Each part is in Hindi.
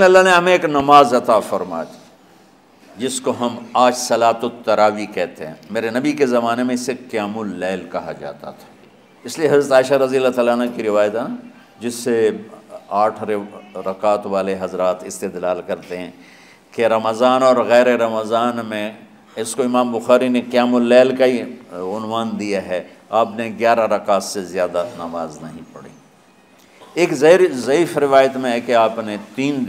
अल्लाह ने हमें एक नमाज अता फरमा दी जिसको हम आज सलातुत तरावी कहते हैं। मेरे नबी के ज़माने में इसे क़यामुल लैल कहा जाता था। इसलिए हज़रत आयशा रज़ियल्लाहु तआला अन्हा की रिवायत है जिससे 8 रकात वाले हज़रात इस्तिदलाल करते हैं कि रमज़ान और गैर रमज़ान में इसको इमाम बुखारी ने क़यामुल लैल का ही उन्वान दिया है। आपने 11 रकात से ज़्यादा नमाज नहीं पढ़ी। एक ज़ईफ़ रिवायत में है कि आपने 3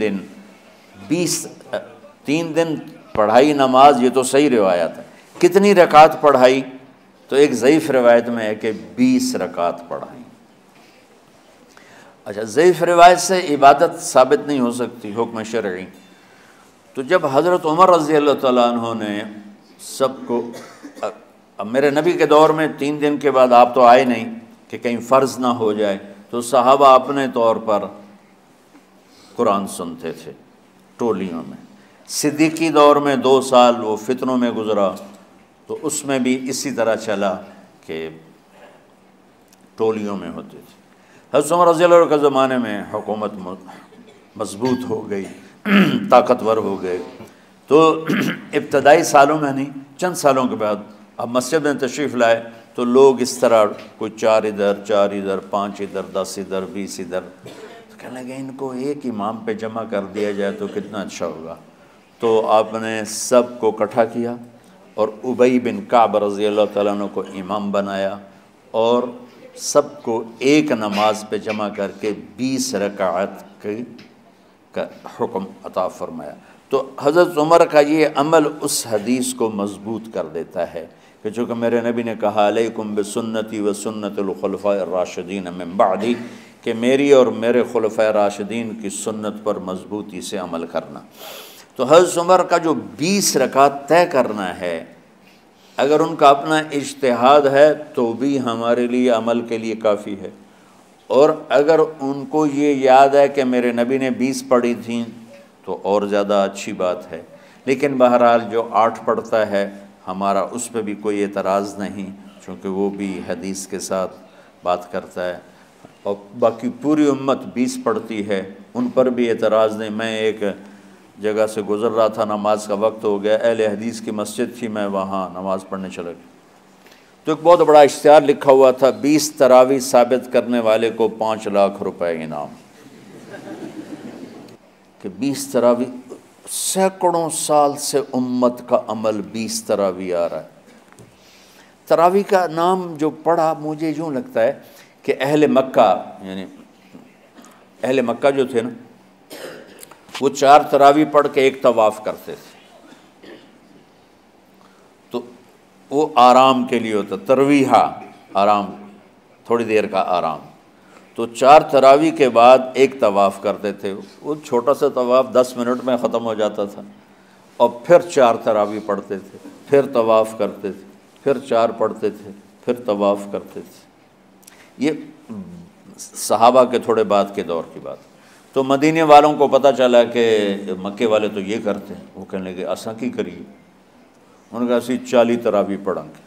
दिन पढ़ाई नमाज, ये तो सही रिवायत है। कितनी रकात पढ़ाई? तो एक ज़ईफ़ रिवायत में है कि 20 रकात पढ़ाई। अच्छा, ज़ईफ़ रिवायत से इबादत साबित नहीं हो सकती हुक्म शरई। तो जब हज़रत उमर रज़ियल्लाहु तआला अन्हु ने सबको, अब मेरे नबी के दौर में 3 दिन के बाद आप तो आए नहीं कि कहीं फ़र्ज़ ना हो जाए, तो सहाबा अपने तौर पर कुरान सुनते थे टोलियों में। सिद्दीकी दौर में 2 साल वो फितनों में गुज़रा, तो उसमें भी इसी तरह चला कि टोलियों में होते थे। हज़रत उमर रज़ियल्लाहु के ज़माने में हुकूमत मज़बूत हो गई, ताकतवर हो गए, तो इब्तदाई सालों में नहीं, चंद सालों के बाद अब मस्जिद में तशरीफ़ लाए तो लोग इस तरह, कोई 4 इधर 4 इधर, 5 इधर, 10 इधर, 20 इधर, तो कहने लगे इनको एक इमाम पे जमा कर दिया जाए तो कितना अच्छा होगा। तो आपने सब को इकट्ठा किया और उबई बिन काब रज़ियल्लाहु तआला अन्हु को इमाम बनाया और सबको एक नमाज पे जमा करके 20 रकात का हुक्म अता फरमाया। तो हज़रत उमर का ये अमल उस हदीस को मज़बूत कर देता है कि चूँकि मेरे नबी ने कहा अलैकुम बिसुन्नती व सुन्नतिल खुलफ़ाए राशिदीन मिन बअदी, कि मेरी और मेरे खुलफ़ाए राशिदीन की सुन्नत पर मज़बूती से अमल करना। तो हज़रत उमर का जो 20 रकात तय करना है, अगर उनका अपना इज्तिहाद है तो भी हमारे लिए अमल के लिए काफ़ी है, और अगर उनको ये याद है कि मेरे नबी ने 20 पढ़ी थी तो और ज़्यादा अच्छी बात है। लेकिन बहरहाल जो 8 पढ़ता है हमारा उस पर भी कोई एतराज़ नहीं, चूँकि वो भी हदीस के साथ बात करता है, और बाकी पूरी उम्मत 20 पढ़ती है, उन पर भी एतराज़ नहीं। मैं एक जगह से गुज़र रहा था, नमाज का वक्त हो गया, अहले हदीस की मस्जिद थी, मैं वहाँ नमाज़ पढ़ने चला गया, तो एक बहुत बड़ा इश्तिहार लिखा हुआ था, 20 तरावी साबित करने वाले को 5 लाख रुपए इनाम। कि 20 तरावी, सैकड़ों साल से उम्मत का अमल 20 तरावी आ रहा है। तरावी का नाम जो पढ़ा, मुझे यूँ लगता है कि अहले मक्का, यानी अहले मक्का जो थे ना, वो 4 तरावी पढ़ के एक तवाफ़ करते थे, तो वो आराम के लिए होता, तरवीहा, आराम, थोड़ी देर का आराम। तो 4 तरावी के बाद एक तवाफ़ करते थे, वो छोटा सा तवाफ़ 10 मिनट में ख़त्म हो जाता था, और फिर 4 तरावी पढ़ते थे, फिर तवाफ़ करते थे, फिर 4 पढ़ते थे, फिर तवाफ़ करते थे। ये सहाबा के थोड़े बाद के दौर की बात। तो मदीने वालों को पता चला कि मक्के वाले तो ये करते हैं, वो कहने लगे असा की करिए। उन्होंने कहा असी 40 तरावी पढ़ेंगे,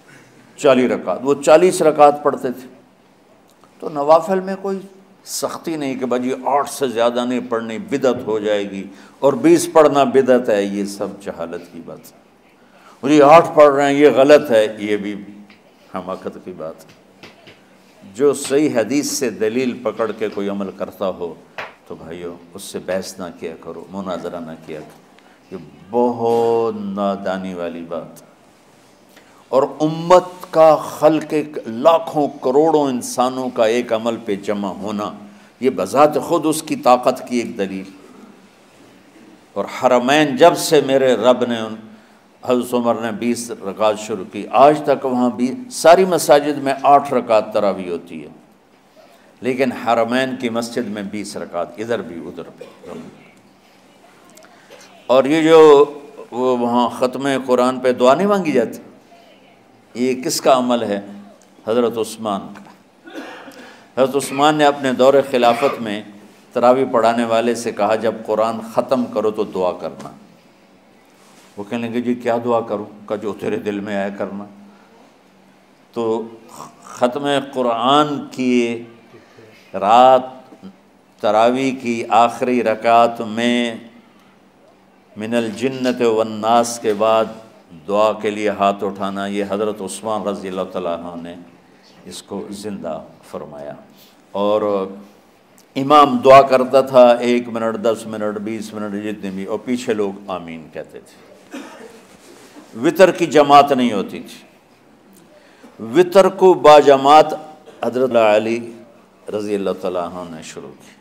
40 रकात। वो 40 रकात पढ़ते थे। तो नवाफिल में कोई सख्ती नहीं कि भाई 8 से ज़्यादा नहीं पढ़नी, बिदत हो जाएगी, और 20 पढ़ना बिदत है, ये सब जहालत की बात है। और ये 8 पढ़ रहे हैं ये गलत है, ये भी हमाकत की बात है। जो सही हदीस से दलील पकड़ के कोई अमल करता हो तो भाइयों उससे बहस ना किया करो, मुनाजरा ना किया करो, ये बहुत नादानी वाली बात। और उम्मत का खल्क़ लाखों करोड़ों इंसानों का एक अमल पे जमा होना, ये बज़ात ख़ुद उसकी ताकत की एक दलील। और हरमैन जब से मेरे रब ने, हज़रत उमर ने 20 रकात शुरू की, आज तक वहाँ भी सारी मसाजिद में 8 रकात तरावी होती है, लेकिन हरमैन की मस्जिद में 20 रकात, इधर भी उधर भी। और ये जो वो वहाँ ख़त्म कुरान पे दुआ नहीं मांगी जाती, ये किसका अमल है? हज़रत उस्मान का। हज़रत उस्मान ने अपने दौर खिलाफत में तरावी पढ़ाने वाले से कहा जब कुरान ख़त्म करो तो दुआ करना। वो कहने लगे जी क्या दुआ करूँ? का जो तेरे दिल में आया करना। तो ख़त्म कुरान की रात तरावी की आखिरी रकात में मिनल जिन्नत वन्नास के बाद दुआ के लिए हाथ उठाना, ये हज़रत उस्मान रज़ी अल्लाह तआला अन्हु ने इसको ज़िंदा फरमाया। और इमाम दुआ करता था 1 मिनट, 10 मिनट, 20 मिनट, जितने भी, और पीछे लोग आमीन कहते थे। वितर की जमात नहीं होती थी। वितर को बाजमात हज़रत अली रज़ी अल्लाह तआला अन्हु ने शुरू की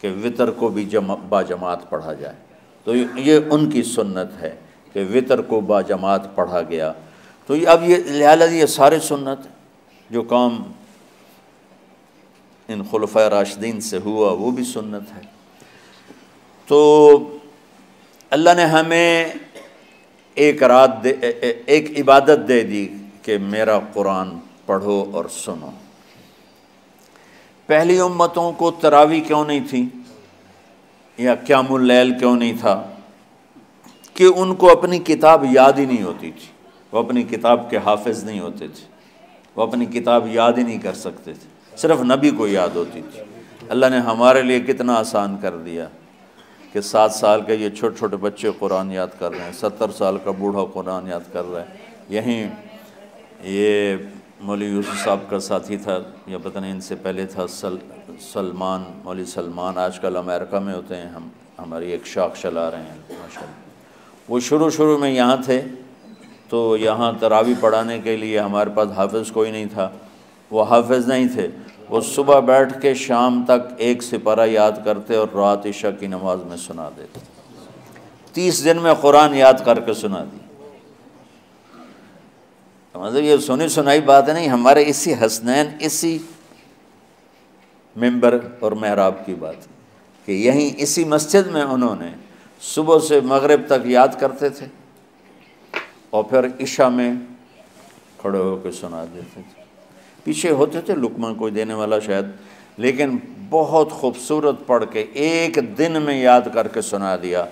कि वितर को भी बाजमात पढ़ा जाए। तो ये उनकी सुन्नत है कि वितर को बाजमात पढ़ा गया। तो अब ये लिहाजा ये सारे सुन्नत जो काम इन खुलफ़ाए राशिदीन से हुआ वो भी सुन्नत है। तो अल्लाह ने हमें एक इबादत दे दी कि मेरा कुरान पढ़ो और सुनो। पहली उम्मतों को तरावी क्यों नहीं थी या क़यामुल लैल क्यों नहीं था? कि उनको अपनी किताब याद ही नहीं होती थी। वो अपनी किताब के हाफिज़ नहीं होते थे, वो अपनी किताब याद ही नहीं कर सकते थे, सिर्फ नबी को याद होती थी। अल्लाह ने हमारे लिए कितना आसान कर दिया कि 7 साल के ये छोटे छोटे बच्चे कुरान याद कर रहे हैं, 70 साल का बूढ़ा कुरान याद कर रहा है। यहीं ये मौलवी यूसुफ साहब का साथी था, या पता नहीं इनसे पहले था, सलमान, मौलवी सलमान, आजकल अमेरिका में होते हैं, हम हमारी एक शाख चला रहे हैं माशाल्लाह। वो शुरू में यहाँ थे, तो यहाँ तरावी पढ़ाने के लिए हमारे पास हाफिज़ कोई नहीं था। वो हाफिज़ नहीं थे, वो सुबह बैठ के शाम तक एक सिपारा याद करते और रात इशा की नमाज में सुना देते। 30 दिन में कुरान याद करके सुना दी। मतलब ये सुनी सुनाई बात नहीं, हमारे इसी हसनैन, इसी मिंबर और महराब की बात कि यहीं इसी मस्जिद में उन्होंने सुबह से मगरिब तक याद करते थे और फिर इशा में खड़े होकर सुना देते थे। पीछे होते थे लुकमा कोई देने वाला शायद, लेकिन बहुत खूबसूरत पढ़ के एक दिन में याद करके सुना दिया।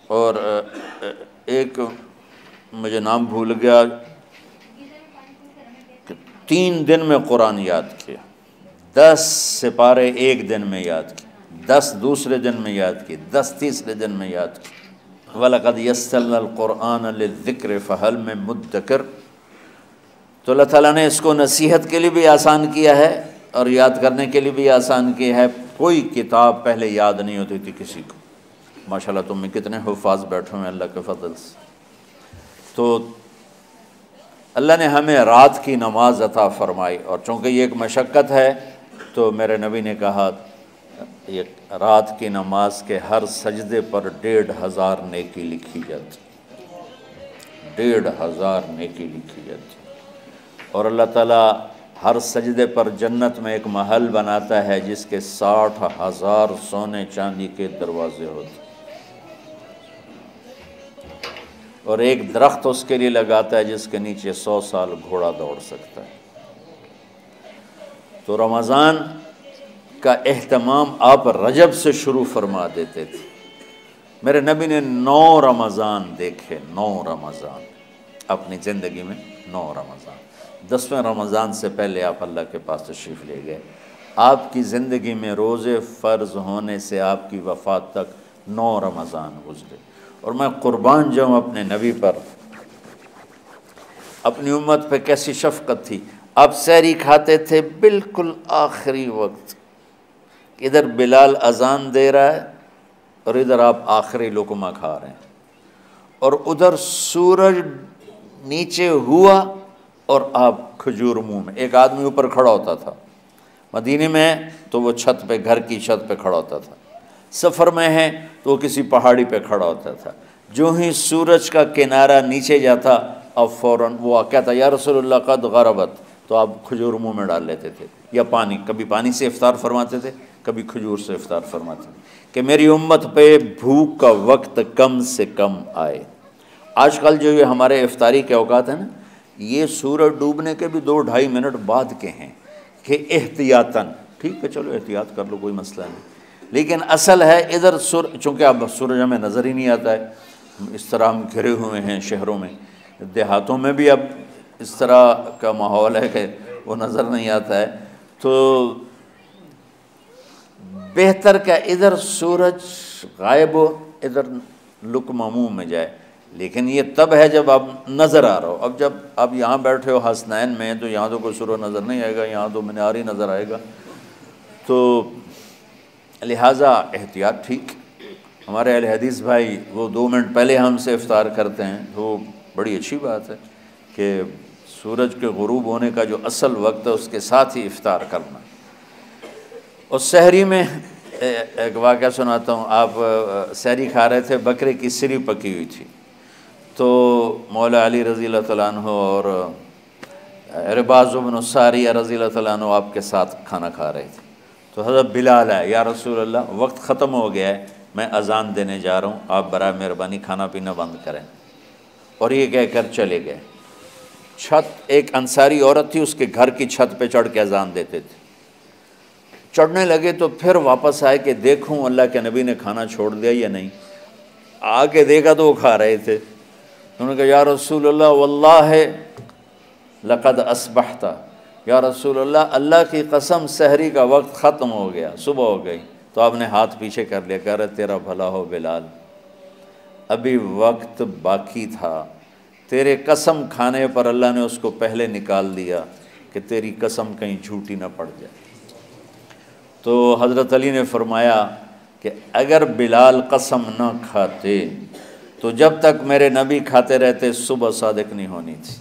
और एक मुझे नाम भूल गया, 3 दिन में कुरान याद किया, 10 सिपारे एक दिन में याद किए, 10 दूसरे दिन में याद किए, 10 तीसरे दिन में याद किए। वलक़द यस्सरनल कुरआन लिज़्ज़िक्र फ़हल मिन मुद्दकिर। तो अल्लाह ताला ने इसको नसीहत के लिए भी आसान किया है और याद करने के लिए भी आसान किया है। कोई किताब पहले याद नहीं होती थी किसी को। माशाल्लाह तुम में कितने हुफ़ाज़ बैठे हुए हैं अल्लाह के फ़ज़ल से। तो अल्लाह ने हमें रात की नमाज अता फ़रमाई, और चूँकि ये एक मशक्क़त है तो मेरे नबी ने कहा ये रात की नमाज के हर सजदे पर 1500 नेकी लिखी जाती, 1500 नेकी लिखी जाती। और अल्लाह ताला हर सजदे पर जन्नत में एक महल बनाता है जिसके 60,000 सोने चांदी के दरवाजे होते, और एक दरख्त उसके लिए लगाता है जिसके नीचे 100 साल घोड़ा दौड़ सकता है। तो रमज़ान का एहतमाम आप रजब से शुरू फरमा देते थे। मेरे नबी ने 9 रमज़ान देखे, 9 रमज़ान अपनी ज़िंदगी में, 9 रमज़ान। 10वें रमज़ान से पहले आप अल्लाह के पास तशरीफ़ ले गए। आपकी ज़िंदगी में रोज़े फ़र्ज़ होने से आपकी वफ़ात तक 9 रमज़ान गुज़रे। और मैं क़ुरबान जाऊँ अपने नबी पर, अपनी उम्मत पे कैसी शफ़क़त थी। आप सहरी खाते थे बिल्कुल आखिरी वक्त, इधर बिलाल अज़ान दे रहा है और इधर आप आखिरी लुक़मा खा रहे हैं, और उधर सूरज नीचे हुआ और आप खजूर मुंह में। एक आदमी ऊपर खड़ा होता था मदीने में, तो वो छत पे, घर की छत पे खड़ा होता था। सफ़र में है तो वो किसी पहाड़ी पे खड़ा होता था। जो ही सूरज का किनारा नीचे जाता अब फ़ौरन वो कहता या रसूलुल्लाह क़द ग़रबत, तो आप खजूर मुंह में डाल लेते थे, या पानी, कभी पानी से इफ़्तार फरमाते थे, कभी खजूर से इफ़्तार फरमाते थे कि मेरी उम्मत पे भूख का वक्त कम से कम आए। आजकल जो ये हमारे इफ़्तारी के औकात हैं ना, ये सूरज डूबने के भी 2-2.5 मिनट बाद के हैं कि एहतियातन, ठीक है चलो एहतियात कर लो, कोई मसला नहीं। लेकिन असल है इधर चूँकि अब सूरज हमें नज़र ही नहीं आता है, इस तरह हम घिरे हुए हैं शहरों में। देहातों में भी अब इस तरह का माहौल है कि वो नज़र नहीं आता है। तो बेहतर क्या, इधर सूरज गायब हो, इधर लुकमा मुँह में जाए। लेकिन ये तब है जब आप नज़र आ रहा हो। अब जब आप यहाँ बैठे हो हसनैन में, तो यहाँ तो कोई सूरह नज़र नहीं आएगा, यहाँ तो मीनार ही नज़र आएगा। तो लिहाजा एहतियात ठीक। हमारे अहले हदीस भाई वो 2 मिनट पहले हमसे इफ्तार करते हैं, तो बड़ी अच्छी बात है कि सूरज के गुरूब होने का जो असल वक्त है उसके साथ ही इफ्तार करना। और सहरी में एक वाक़या सुनाता हूँ। आप सहरी खा रहे थे, बकरे की सिरी पकी हुई थी, तो मौला अली रज़ी अल्लाह तआला अन्हु और अरबाज़ इब्न सारिया रज़ी अल्लाह तआला अन्हु आपके साथ खाना खा रहे थे। तो हज़रत बिलाल है, या रसूल अल्लाह वक्त ख़त्म हो गया है, मैं अज़ान देने जा रहा हूँ, आप बराए मेहरबानी खाना पीना बंद करें। और ये कहकर चले गए। छत, एक अंसारी औरत थी, उसके घर की छत पे चढ़ के अज़ान देते थे। चढ़ने लगे तो फिर वापस आए कि देखूं अल्लाह के नबी ने खाना छोड़ दिया या नहीं। आके देखा तो वो खा रहे थे। उन्होंने कहा या रसूल अल्लाह वल्लाह लक़द अस्बहता, या रसूल अल्लाह अल्लाह की कसम सहरी का वक्त ख़त्म हो गया, सुबह हो गई। तो आपने हाथ पीछे कर लिया, कह रहे तेरा भला हो बिलाल, अभी वक्त बाकी था, तेरे कसम खाने पर अल्लाह ने उसको पहले निकाल दिया कि तेरी कसम कहीं झूठी ना पड़ जाए। तो हज़रत अली ने फरमाया कि अगर बिलाल कसम न खाते तो जब तक मेरे नबी खाते रहते सुबह सादिक नहीं होनी थी।